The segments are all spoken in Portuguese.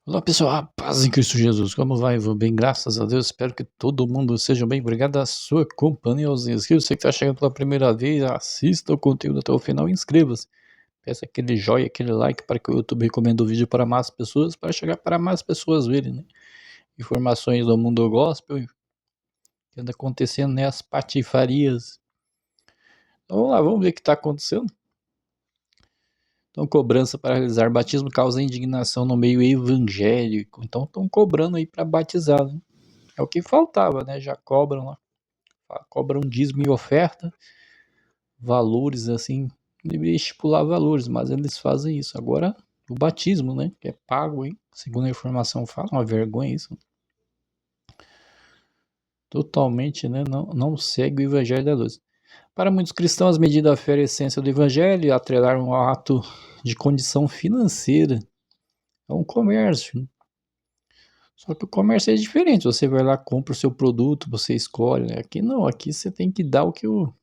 Olá pessoal, a paz em Cristo Jesus, como vai? Vou bem, graças a Deus, espero que todo mundo seja bem, obrigado a sua companhia, aos inscritos, você que está chegando pela primeira vez, assista o conteúdo até o final e inscreva-se, peça aquele joinha, aquele like para que o YouTube recomende o vídeo para mais pessoas, para chegar para mais pessoas verem, né? Informações do mundo gospel, que anda acontecendo, né, as patifarias. Então vamos lá, vamos ver o que está acontecendo. Então, cobrança para realizar batismo causa indignação no meio evangélico, então estão cobrando aí para batizar, né? É o que faltava, né? Já cobram lá, cobram dízimo e oferta, valores assim, deveria estipular valores, mas eles fazem isso. Agora, o batismo, né? Que é pago, hein? Segundo a informação fala, uma vergonha isso. Totalmente, né? Não segue o evangelho da luz. Para muitos cristãos, medida a fé a essência do evangelho e atrelar um ato de condição financeira. É um comércio, né? Só que o comércio é diferente. Você vai lá, compra o seu produto, você escolhe, né? Aqui não, aqui você tem que dar o que o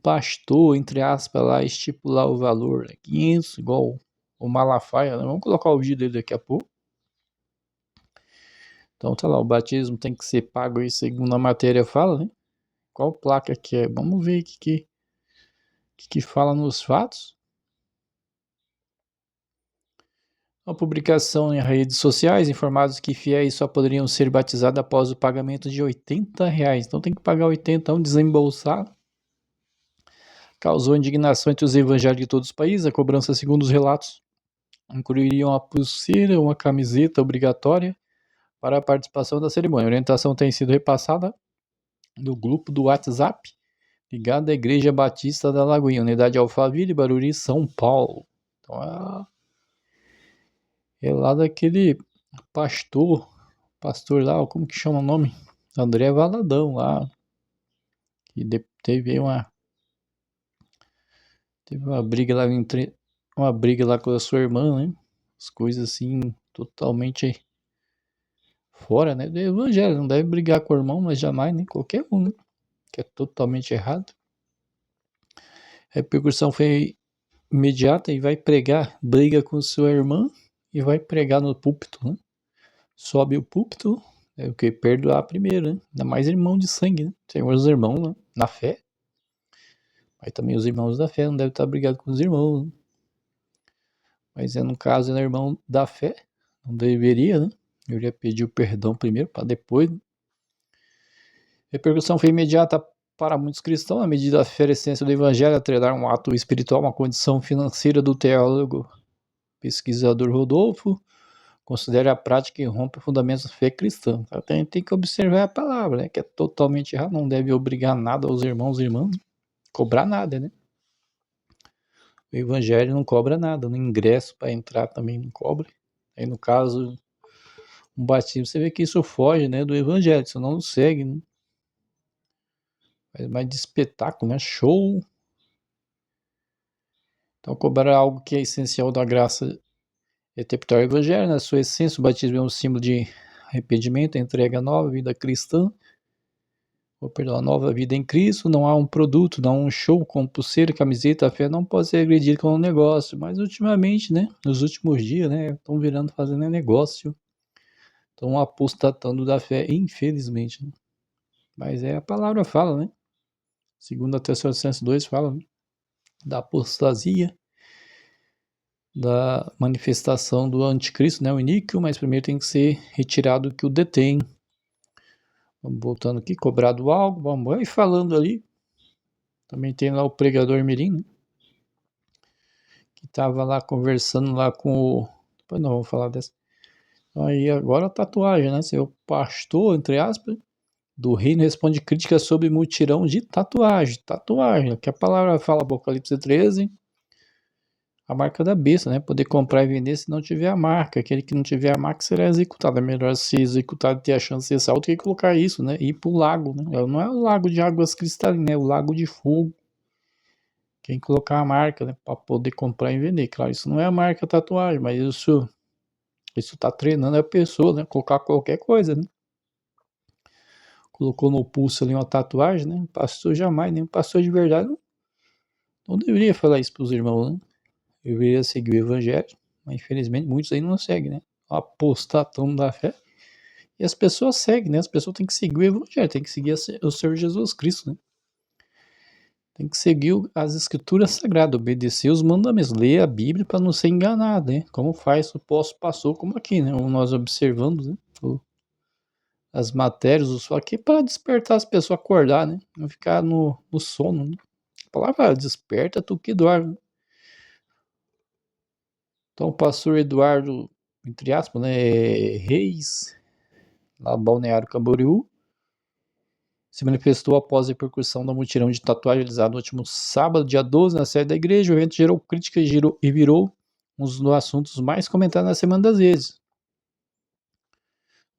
pastor, entre aspas, lá estipular o valor, né? 500, igual o Malafaia, né? Vamos colocar o vídeo dele daqui a pouco. Então tá lá, o batismo tem que ser pago aí, segundo a matéria fala, né? Qual placa que é? Vamos ver o que fala nos fatos. A publicação em redes sociais, informados que fiéis só poderiam ser batizados após o pagamento de R$80. Então tem que pagar 80, desembolsar. Causou indignação entre os evangélicos de todos os países. A cobrança, segundo os relatos, incluiria uma pulseira, uma camiseta obrigatória para a participação da cerimônia. A orientação tem sido repassada no grupo do WhatsApp ligado à Igreja Batista da Lagoinha, Unidade Alphaville, Barueri, São Paulo. Então é lá daquele pastor lá, como que chama o nome? André Valadão lá, que teve uma briga lá com a sua irmã, né? As coisas assim totalmente fora, né, do evangelho. Não deve brigar com o irmão, mas jamais, nem qualquer um, né? Que é totalmente errado. A repercussão foi imediata e vai pregar, briga com sua irmã e vai pregar no púlpito, né? Sobe o púlpito, é o que? Perdoar primeiro, né? Ainda mais irmão de sangue, né? Tem os irmãos, né? Na fé. Mas também os irmãos da fé não devem estar brigados com os irmãos, né? Mas no caso, ele é irmão da fé, não deveria, né? Eu iria pedir o perdão primeiro, para depois, né? A repercussão foi imediata para muitos cristãos, à medida da fé essência do evangelho, atrelar um ato espiritual, uma condição financeira do teólogo pesquisador Rodolfo, considera a prática que rompe os fundamentos da fé cristã. Tem que observar a palavra, né? Que é totalmente errado, não deve obrigar nada aos irmãos e irmãs, cobrar nada, né? O evangelho não cobra nada, no ingresso para entrar também não cobra. Aí no caso, um batismo, você vê que isso foge, né, do evangelho, senão não segue, né? Mas mais de espetáculo, né? Show. Então, cobrar algo que é essencial da graça é interpretar o evangelho, na sua essência. O batismo é um símbolo de arrependimento, entrega nova, vida cristã, a nova vida em Cristo. Não há um produto, não há um show com pulseira, camiseta. A fé não pode ser agredida com um negócio. Mas ultimamente, né, nos últimos dias, né, estão fazendo negócio. Estão apostatando da fé, infelizmente, né? Mas a palavra fala, né? Segundo a Tessalonicenses 2 fala, né? Da apostasia, da manifestação do anticristo, né, o iníquo, mas primeiro tem que ser retirado o que o detém. Vamos voltando aqui, cobrado algo, vamos ir falando ali. Também tem lá o pregador mirim, né, que estava lá conversando lá com o... Depois não vamos falar dessa. Aí agora a tatuagem, né, seu pastor, entre aspas, do reino responde críticas sobre mutirão de tatuagem, que a palavra fala, Apocalipse 13, a marca da besta, né? Poder comprar e vender se não tiver a marca. Aquele que não tiver a marca será executado. É melhor ser executado e ter a chance de ser salvo do que colocar isso, né? E ir pro lago, né? Não é o lago de águas cristalinas, é o lago de fogo. Quem colocar a marca, né? Para poder comprar e vender. Claro, isso não é a marca tatuagem, mas isso tá treinando a pessoa, né? Colocar qualquer coisa, né? Colocou no pulso ali uma tatuagem, né? Pastor jamais, nem um pastor de verdade não deveria falar isso pros irmãos, né? Deveria seguir o evangelho, Mas infelizmente muitos aí não seguem, né? Apostatão da fé. E as pessoas seguem, né? As pessoas têm que seguir o evangelho, têm que seguir o Senhor Jesus Cristo, né? Tem que seguir as escrituras sagradas, obedecer os mandamentos, ler a Bíblia para não ser enganado, né? Como faz o pastor, como aqui, né? Nós observamos, né? As matérias, aqui para despertar as pessoas, acordar, né? Não ficar no sono, né? A palavra desperta tu que dorme. Então, o pastor Eduardo, entre aspas, né? Reis, lá no Balneário Camboriú, se manifestou após a repercussão da mutirão de tatuagem realizada no último sábado, dia 12, na sede da igreja. O evento gerou críticas e virou um dos assuntos mais comentados na Semana das Vezes.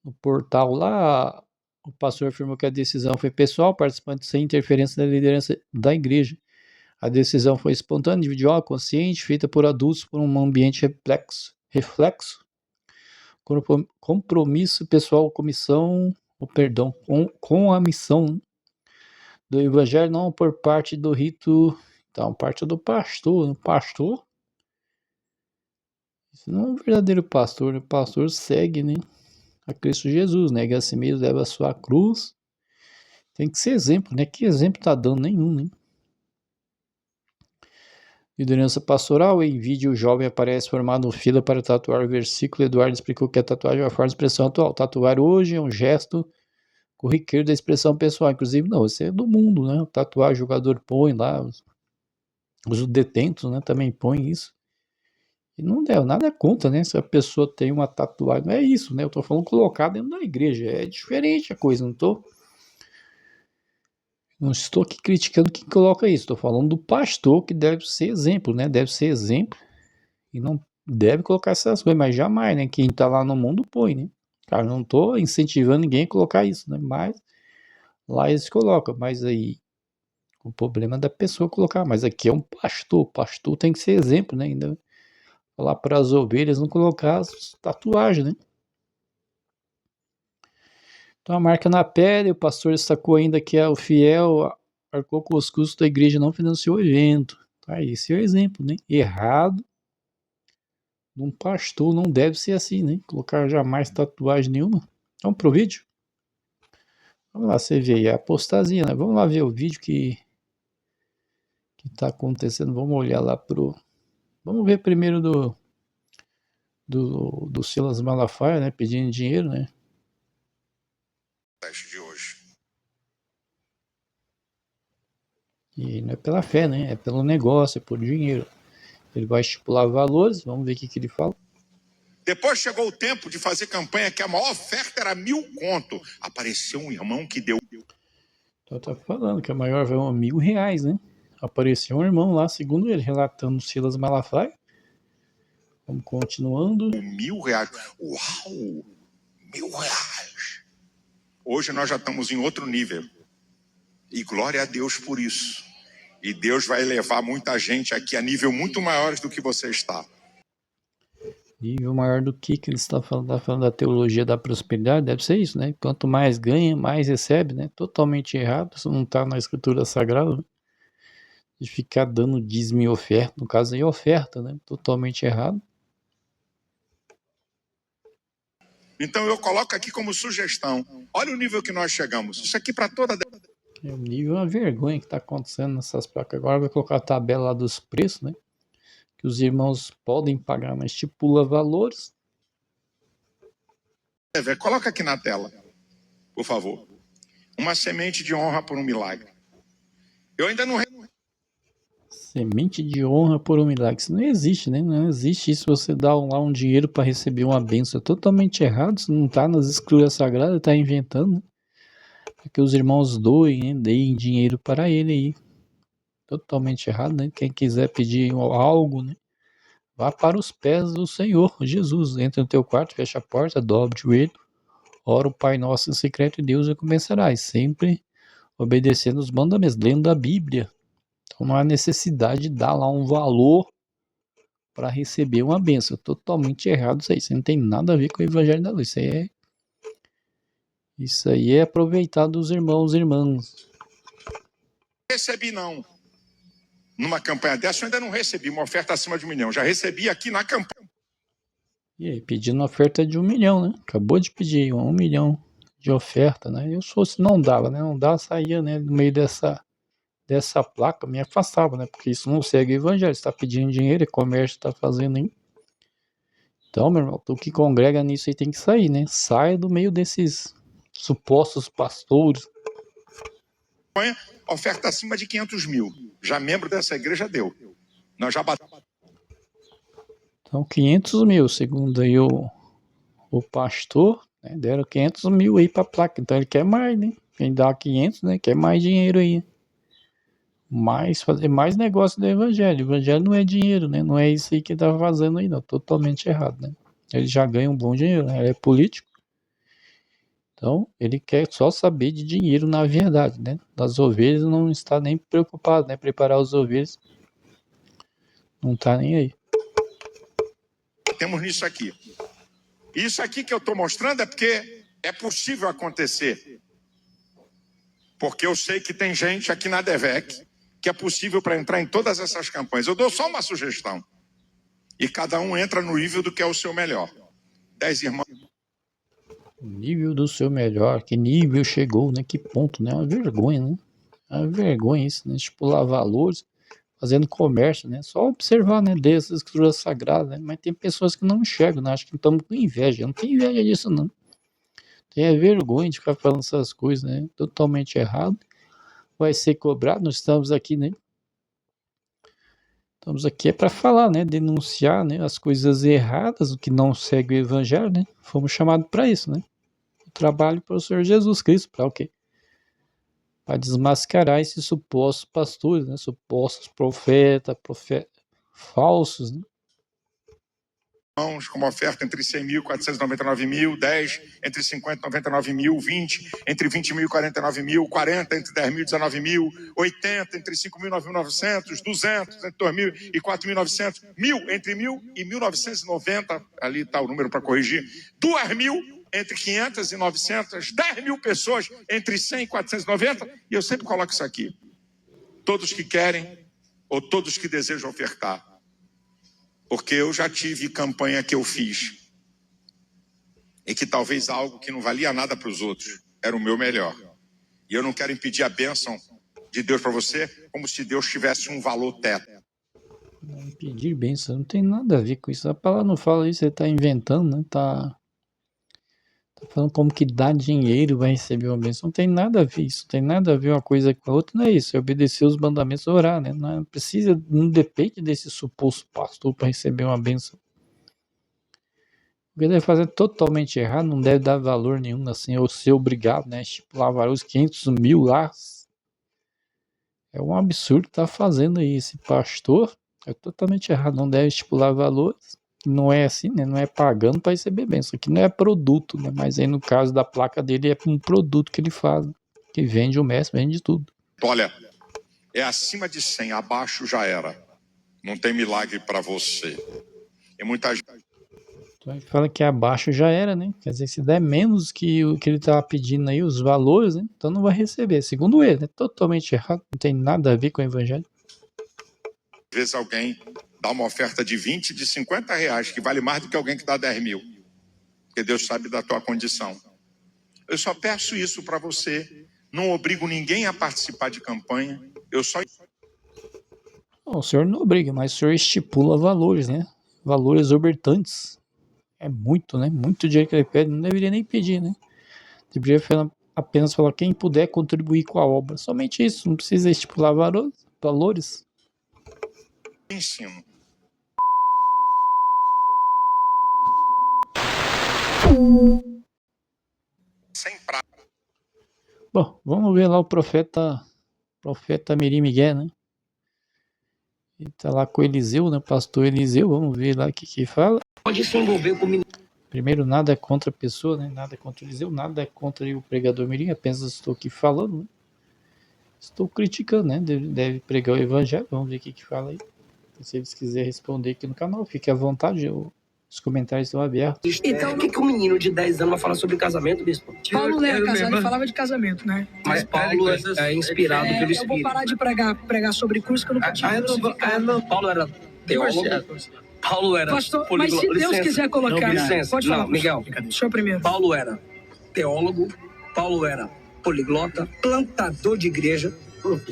No portal lá, o pastor afirmou que a decisão foi pessoal, participante sem interferência da liderança da igreja. A decisão foi espontânea, individual, consciente, feita por adultos por um ambiente reflexo, compromisso pessoal, com a missão do evangelho, não por parte do rito, então, parte do pastor. O pastor, isso não é um verdadeiro pastor, o pastor segue, né, a Cristo Jesus, nega a si mesmo, leva a sua cruz, tem que ser exemplo, né, que exemplo tá dando? Nenhum, né? Liderança pastoral, em vídeo o jovem aparece formado fila para tatuar o versículo. Eduardo explicou que a tatuagem é uma forma de expressão atual. Tatuar hoje é um gesto corriqueiro da expressão pessoal, inclusive não, isso é do mundo, né? Tatuar, o jogador põe lá, os detentos, né, também põem isso. E não deu nada contra, né? Se a pessoa tem uma tatuagem, não é isso, né? Eu tô falando colocar dentro da igreja, é diferente a coisa, não estou aqui criticando quem coloca isso, estou falando do pastor que deve ser exemplo, né? Deve ser exemplo e não deve colocar essas coisas, mas jamais, né? Quem tá lá no mundo põe, né? Cara, não tô incentivando ninguém a colocar isso, né? Mas lá eles colocam, mas aí o problema é da pessoa colocar, mas aqui é um pastor, o pastor tem que ser exemplo, né? Ainda falar para as ovelhas não colocar as tatuagens, né? Então a marca na pele, o pastor destacou ainda que o fiel arcou com os custos da igreja, não financiou o evento. Tá, esse é o exemplo, né? Errado. Um pastor não deve ser assim, né? Colocar jamais tatuagem nenhuma. Vamos pro vídeo? Vamos lá, você vê aí a apostasia, né? Vamos lá ver o vídeo que tá acontecendo. Vamos olhar lá pro... Vamos ver primeiro do Silas Malafaia, né? Pedindo dinheiro, né? De hoje. E não é pela fé, né? É pelo negócio, é por dinheiro. Ele vai estipular valores, vamos ver o que ele fala. Depois chegou o tempo de fazer campanha que a maior oferta era 1.000 conto. Apareceu um irmão que deu... Então tá falando que a maior vai R$1.000, né? Apareceu um irmão lá, segundo ele, relatando Silas Malafaia. Vamos continuando. R$1.000. Uau! R$1.000. Hoje nós já estamos em outro nível. E glória a Deus por isso. E Deus vai levar muita gente aqui a nível muito maiores do que você está. Nível maior do que ele está falando? Está falando da teologia da prosperidade? Deve ser isso, né? Quanto mais ganha, mais recebe, né? Totalmente errado. Isso não está na escritura sagrada, né? De ficar dando dízimo e oferta. No caso aí, oferta, né? Totalmente errado. Então eu coloco aqui como sugestão. Olha o nível que nós chegamos. Isso aqui para toda... É o nível, uma vergonha que está acontecendo nessas placas. Agora vai colocar a tabela lá dos preços, né? Que os irmãos podem pagar, mas estipula valores. Coloca aqui na tela, por favor. Uma semente de honra por um milagre. Eu ainda não... Semente de honra por um milagre. Isso não existe, né? Não existe isso, você dar lá um dinheiro para receber uma bênção. É totalmente errado. Isso não está nas escrituras sagradas, está inventando, né? Para que os irmãos doem, né? Deem dinheiro para ele aí. Totalmente errado, né? Quem quiser pedir algo, né? Vá para os pés do Senhor Jesus. Entra no teu quarto, fecha a porta, dobre o joelho, ora o Pai Nosso em secreto e Deus recompensará. Sempre obedecendo os mandamentos, lendo a Bíblia. Então não há necessidade de dar lá um valor para receber uma bênção. Totalmente errado isso aí. Isso não tem nada a ver com o Evangelho da Luz. Isso aí é aproveitar dos irmãos e irmãs. Recebi não. Numa campanha dessa eu ainda não recebi uma oferta acima de 1 milhão. Já recebi aqui na campanha. E aí, pedindo oferta de 1 milhão, né? Acabou de pedir 1 milhão de oferta, né? Eu se fosse, não dava, né? Não dava, saía, né? No meio dessa placa, me afastava, né? Porque isso não segue o evangelho. Está pedindo dinheiro, é comércio, está fazendo aí. Então, meu irmão, tu que congrega nisso aí tem que sair, né? Saia do meio desses supostos pastores. Oferta acima de 500 mil. Já membro dessa igreja deu. Nós já batemos. Então, 500 mil, segundo aí o pastor, né? Deram 500 mil aí pra placa. Então, ele quer mais, né? Quem dá 500, né? Quer mais dinheiro aí. Fazer mais negócio do evangelho. O evangelho não é dinheiro, né? Não é isso aí que ele tá fazendo aí, não. Totalmente errado, né? Ele já ganha um bom dinheiro, né? Ele é político. Então, ele quer só saber de dinheiro na verdade, né? Das ovelhas não está nem preocupado, né? Preparar as ovelhas. Não tá nem aí. Temos nisso aqui. Isso aqui que eu estou mostrando é porque é possível acontecer. Porque eu sei que tem gente aqui na DEVEC que é possível para entrar em todas essas campanhas. Eu dou só uma sugestão. E cada um entra no nível do que é o seu melhor. 10 irmãos. Nível do seu melhor. Que nível chegou, né? Que ponto, né? É uma vergonha, né? É uma vergonha isso, né? Estipular valores, fazendo comércio, né? Só observar, né? Dessas escrituras sagradas, né? Mas tem pessoas que não enxergam, né? Acho que estamos com inveja. Eu não tenho inveja disso, não. Tem vergonha de ficar falando essas coisas, né? Totalmente errado. Vai ser cobrado. Nós estamos aqui, né? Estamos aqui é para falar, né? Denunciar, né? As coisas erradas, o que não segue o evangelho, né? Fomos chamados para isso, né? O trabalho para o Senhor Jesus Cristo, para o quê? Para desmascarar esses supostos pastores, né? Supostos profetas falsos, né? Com uma oferta entre 100 mil e 499 mil, 10 entre 50 e 99 mil, 20 entre 20 mil e 49 mil, 40 entre 10 mil e 19 mil, 80 entre 5 mil e 9.900, 200 entre 2 mil e 4.900, 1.000 entre 1.000 e 1.990, ali está o número para corrigir, 2 mil entre 500 e 900, 10 mil pessoas entre 100 e 490, e eu sempre coloco isso aqui, todos que querem ou todos que desejam ofertar. Porque eu já tive campanha que eu fiz e que talvez algo que não valia nada para os outros era o meu melhor. E eu não quero impedir a bênção de Deus para você como se Deus tivesse um valor teto. Impedir bênção não tem nada a ver com isso. A palavra não fala isso, você está inventando, né? Tá falando como que dá dinheiro vai receber uma bênção. Não tem nada a ver isso. Não tem nada a ver uma coisa com a outra. Não é isso. É obedecer os mandamentos, orar, né? Não precisa, não depende desse suposto pastor para receber uma bênção. O que ele deve fazer totalmente errado, não deve dar valor nenhum, assim, ou ser obrigado, né? Estipular os 500 mil lá. É um absurdo que tá fazendo aí esse pastor. É totalmente errado. Não deve estipular valores. Não é assim, né? Não é pagando para receber bênção. Isso aqui não é produto, né? Mas aí no caso da placa dele é um produto que ele faz. Que vende o mestre, vende tudo. Olha, é acima de 100, abaixo já era. Não tem milagre para você. E muita gente... Então ele fala que abaixo já era, né? Quer dizer, se der menos que o que ele estava pedindo aí, os valores, né? Então não vai receber. Segundo ele, né? Totalmente errado. Não tem nada a ver com o evangelho. Às vezes alguém dá uma oferta de 20, de 50 reais, que vale mais do que alguém que dá 10 mil. Porque Deus sabe da tua condição. Eu só peço isso para você. Não obrigo ninguém a participar de campanha. Eu só... Não, o senhor não obriga, mas o senhor estipula valores, né? Valores exorbitantes. É muito, né? Muito dinheiro que ele pede. Não deveria nem pedir, né? Deveria apenas falar quem puder contribuir com a obra. Somente isso. Não precisa estipular valores. ensino. Sem prazo. Bom, vamos ver lá o profeta Mirim Miguel, né? Ele tá lá com o Eliseu, né? Pastor Eliseu. Vamos ver lá o que fala. Pode se envolver com... Primeiro, nada é contra a pessoa, né? Nada é contra o Eliseu, nada é contra o pregador Mirim. Apenas estou aqui falando, né? Estou criticando, né? Deve pregar o evangelho. Vamos ver o que fala aí. Se eles quiserem responder aqui no canal, fique à vontade. Os comentários estão abertos. Então, o que um menino de 10 anos vai falar sobre casamento, bispo? Paulo não era casado, ele falava de casamento, né? Mas Paulo é inspirado pelo Espírito. Eu vou parar de pregar sobre curso que eu nunca tive crucificado. Paulo era teólogo. Paulo era Pastor, mas se Deus quiser colocar... Licença. Pode falar, Não, Miguel. Só primeiro. Paulo era teólogo, Paulo era poliglota, plantador de igreja.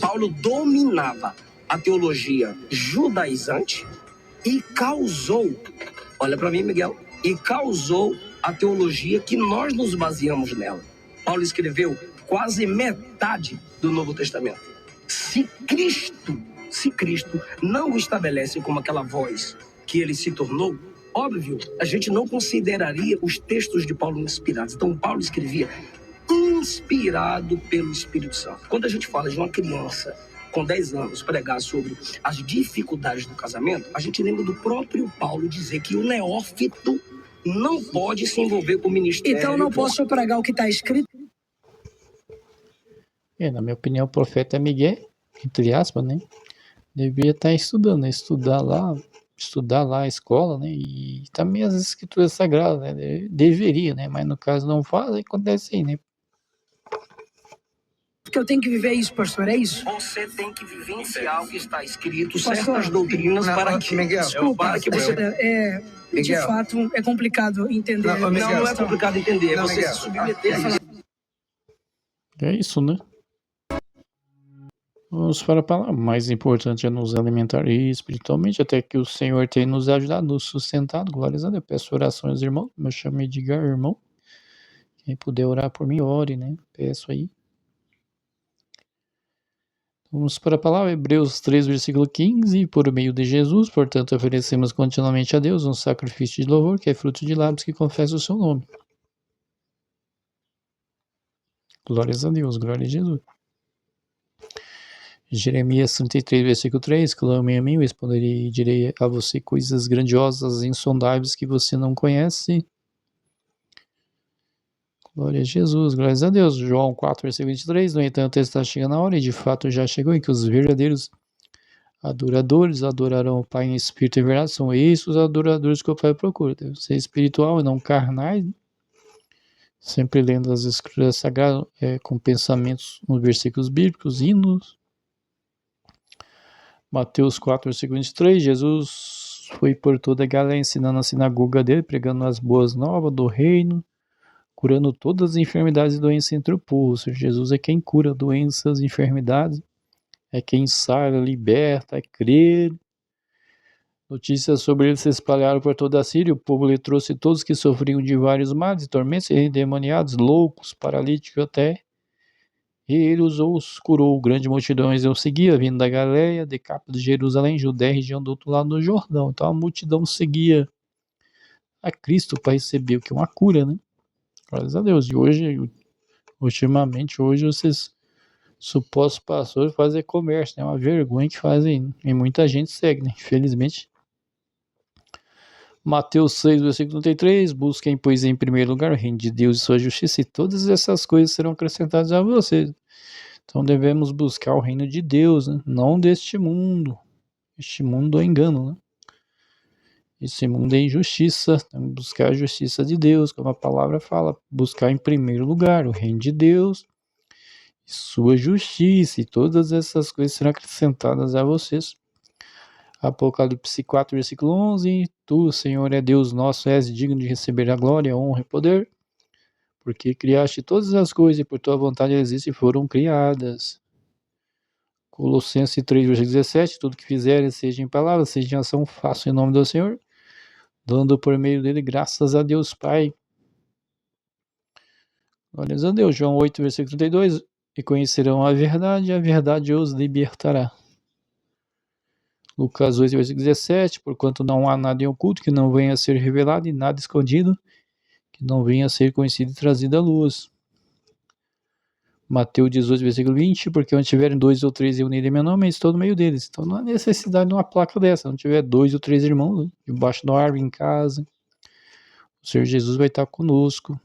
Paulo dominava a teologia judaizante e causou, olha para mim, Miguel, e causou a teologia que nós nos baseamos nela. Paulo escreveu quase metade do Novo Testamento. Se Cristo não o estabelece como aquela voz que ele se tornou, óbvio, a gente não consideraria os textos de Paulo inspirados. Então, Paulo escrevia inspirado pelo Espírito Santo. Quando a gente fala de uma criança com 10 anos pregar sobre as dificuldades do casamento, a gente lembra do próprio Paulo dizer que o neófito não pode se envolver com o ministério. Então, não posso pregar o que está escrito? Na minha opinião, o profeta Miguel, entre aspas, né? Devia estar estudando, né? Estudar lá a escola, né? E também as escrituras sagradas, né? Deveria, né? Mas no caso não faz, aí acontece aí, né? Porque eu tenho que viver isso, pastor, é isso? Você tem que vivenciar o que está escrito, Pastor, certas doutrinas para que... Miguel, Desculpa, para que você... de Miguel. fato, é complicado entender. Não, Miguel, Não é complicado entender, é Não, você Miguel. se submeter. É isso, né? Vamos para a palavra. Mais importante é nos alimentar espiritualmente, até que o Senhor tenha nos ajudado, nos sustentado. Glórias a Deus. Peço orações, irmão. Me chamo Edgar, irmão. Quem puder orar por mim, ore, né? Peço aí. Vamos para a palavra, Hebreus 3, versículo 15. Por meio de Jesus, portanto, oferecemos continuamente a Deus um sacrifício de louvor, que é fruto de lábios que confessam o seu nome. Glórias a Deus, glória a Jesus. Jeremias 33, versículo 3, clame a mim, eu responderei e direi a você coisas grandiosas e insondáveis que você não conhece. Glória a Jesus, glórias a Deus. João 4, versículo 23, no entanto, está chegando a hora, e de fato já chegou, em que os verdadeiros adoradores adorarão o Pai em espírito e verdade. São esses os adoradores que o Pai procura. Deve ser espiritual e não carnais. Sempre lendo as escrituras sagradas com pensamentos nos versículos bíblicos, hinos. Mateus 4, versículo 23, Jesus foi por toda a Galileia ensinando na sinagoga dele, pregando as boas novas do reino, curando todas as enfermidades e doenças entre o povo. Ou seja, Jesus é quem cura doenças e enfermidades, é quem sara, liberta, é crer. Notícias sobre ele se espalharam por toda a Síria, o povo lhe trouxe todos que sofriam de vários males, tormentos, endemoniados, loucos, paralíticos até. E ele os curou, grande multidões o seguia, vindo da Galileia, Decápolis de Jerusalém, Judéia, região do outro lado do Jordão. Então a multidão seguia a Cristo para receber o que é uma cura, né? Graças a Deus. E hoje, ultimamente, esses supostos pastores fazem comércio, né? É uma vergonha que fazem, e muita gente segue, né? Infelizmente. Mateus 6, versículo 33, busquem, pois, em primeiro lugar o reino de Deus e sua justiça, e todas essas coisas serão acrescentadas a vocês. Então devemos buscar o reino de Deus, né? Não deste mundo. Este mundo é engano, né? Esse mundo é injustiça. Temos que buscar a justiça de Deus, como a palavra fala. Buscar em primeiro lugar o reino de Deus e sua justiça, e todas essas coisas serão acrescentadas a vocês. Apocalipse 4, versículo 11. Tu, Senhor, é Deus nosso, és digno de receber a glória, a honra e poder, porque criaste todas as coisas e por tua vontade existem e foram criadas. Colossenses 3, versículo 17. Tudo que fizerem, seja em palavra, seja em ação, faça em nome do Senhor, dando por meio dele graças a Deus Pai. Glórias a Deus. João 8, versículo 32. E conhecerão a verdade os libertará. Lucas 8, versículo 17, porquanto não há nada em oculto que não venha a ser revelado, e nada escondido que não venha a ser conhecido e trazido à luz. Mateus 18, versículo 20, porque onde tiverem 2 ou 3 reunidos em meu nome, eu estou no meio deles. Então não há necessidade de uma placa dessa. Não tiver 2 ou 3 irmãos, né, debaixo da árvore, em casa, o Senhor Jesus vai estar conosco.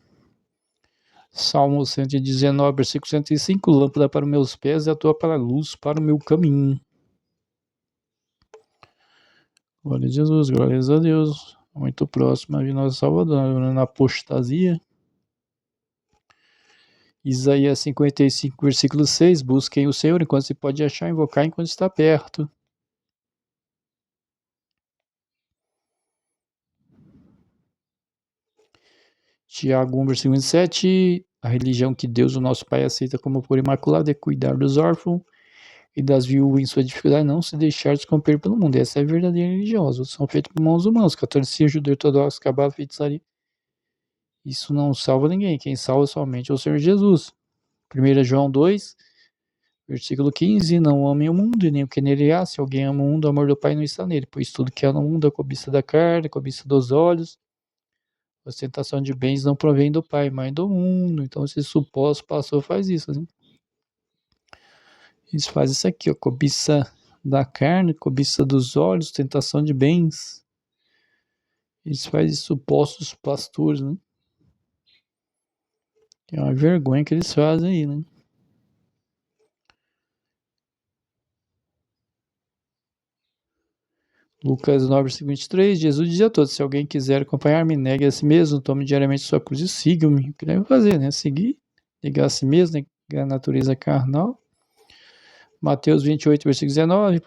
Salmo 119, versículo 105, lâmpada para os meus pés e a tua para a luz para o meu caminho. Glória a Jesus, glórias a Deus. Muito próximo a nosso Salvador, na apostasia. Isaías 55, versículo 6. Busquem o Senhor enquanto se pode achar, invocar enquanto está perto. Tiago 1, versículo 27, a religião que Deus, o nosso Pai, aceita como pura e imaculada é cuidar dos órfãos e das viúvas em sua dificuldade, não se deixar descomper pelo mundo. Essa é a verdadeira religião. Os outros são feitos por mãos humanas, catolicismo, judeu ortodoxo, cabala, feitiçaria. Isso não salva ninguém. Quem salva somente é o Senhor Jesus. 1 João 2, versículo 15, não amem o mundo e nem o que nele há. Se alguém ama o mundo, o amor do Pai não está nele. Pois tudo que há no mundo, a cobiça da carne, a cobiça dos olhos, a ostentação de bens não provém do Pai, mas do mundo. Então esse suposto pastor faz isso, né? Eles fazem isso aqui, ó, cobiça da carne, cobiça dos olhos, tentação de bens. Eles fazem supostos pastores, né? É uma vergonha que eles fazem aí, né? Lucas 9, versículo 23, Jesus diz a todos, se alguém quiser acompanhar-me, negue a si mesmo, tome diariamente sua cruz e siga-me. O que deve fazer, né? Seguir, negar a si mesmo, negar a natureza carnal. Mateus 28, versículo 19,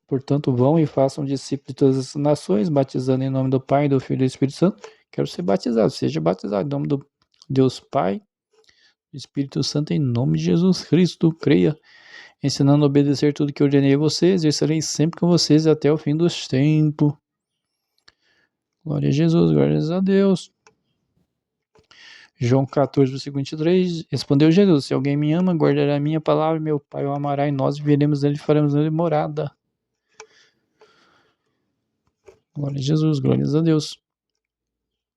portanto vão e façam discípulos de todas as nações, batizando em nome do Pai, do Filho e do Espírito Santo. Quero ser batizado, seja batizado em nome do Deus Pai, Espírito Santo, em nome de Jesus Cristo, creia, ensinando a obedecer tudo que ordenei a vocês, eu estarei sempre com vocês até o fim dos tempos. Glória a Jesus, glórias a Deus. João 14, versículo 23, respondeu Jesus, se alguém me ama, guardará a minha palavra, meu Pai o amará, e nós viveremos nele e faremos nele morada. Glória a Jesus, glórias a Deus.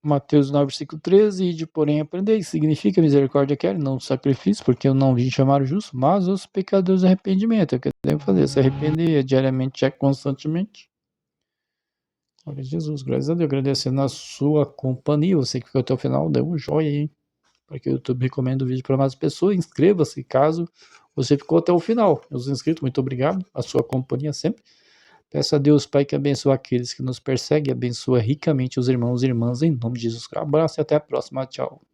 Mateus 9, versículo 13, ide porém aprendei, significa misericórdia quero, não sacrifício, porque eu não vim chamar o justo, mas os pecadores arrependimento. É o que eu devo fazer, se arrepender diariamente, constantemente. Glória a Jesus, graças a Deus, agradecendo a sua companhia, você que ficou até o final, dê um joinha aí, para que o YouTube recomende o vídeo para mais pessoas, inscreva-se caso você ficou até o final. Meus inscritos, muito obrigado, a sua companhia sempre. Peço a Deus, Pai, que abençoe aqueles que nos perseguem, abençoa ricamente os irmãos e irmãs, em nome de Jesus. Um abraço e até a próxima. Tchau.